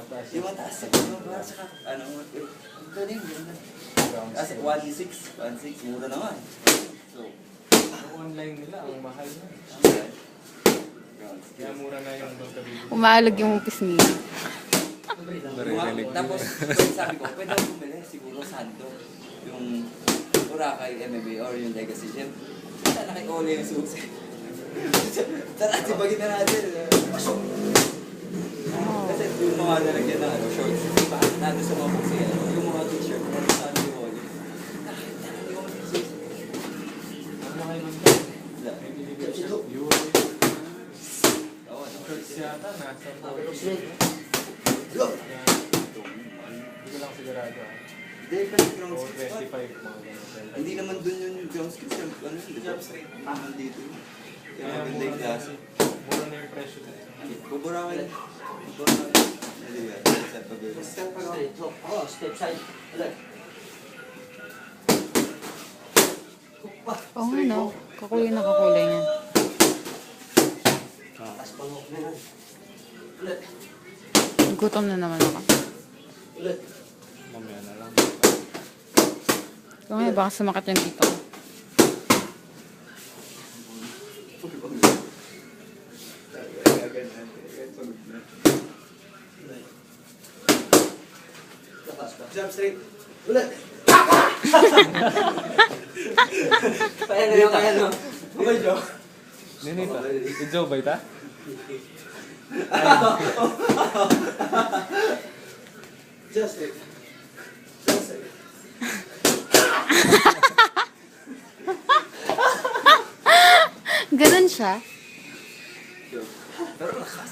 Yung mataas sa para sa ano, ito din, kasi 1.6, mura naman. So, Ang online nila, ang mahal na. Kaya mura na yung Dota Baby. Umaalog yung pisngi. Tapos, sabi ko, pwede ako bumili, siguro Santo. Yung Boracay MMA or yung Legacy Gym. Sana kay Ole yung susi. Tara, sibagin na natin. Kasi yung mga nalagyan ng shorts, natin sa mga boxing, yung mga t-shirt, ano sa ano yung Ole. Nakita na yung susi. Ang mahal man ba? Wala. May binigay siya. Euro. Oo, ano. Shorts yata, nasa 40. Hindi ko lang sigurado ah. Hindi, kasi ground O skills 25 pa. mga ganun. Hindi naman dun yung ground skills, yung ano yung jump straight. Naman dito. Kaya Kaya maganda mura yung na klase. mura na yung presyo nila. Buburawin. Buburawin. Hindi ba? Sa pag-uwi. Step side. Ulit. Oo nga no. Kakulay na kakulay niya. Tapos pangok na yan. Ulit. Gutom na naman ako. Ulit. Mamaya na lang. Kung nga, baka sumakit yan dito. Jump straight. Ulit. Paano yung ano? Okay, Joe. Nini pa? Idjo ba ita? Just straight. Just straight. Ganun siya. Pero lakas.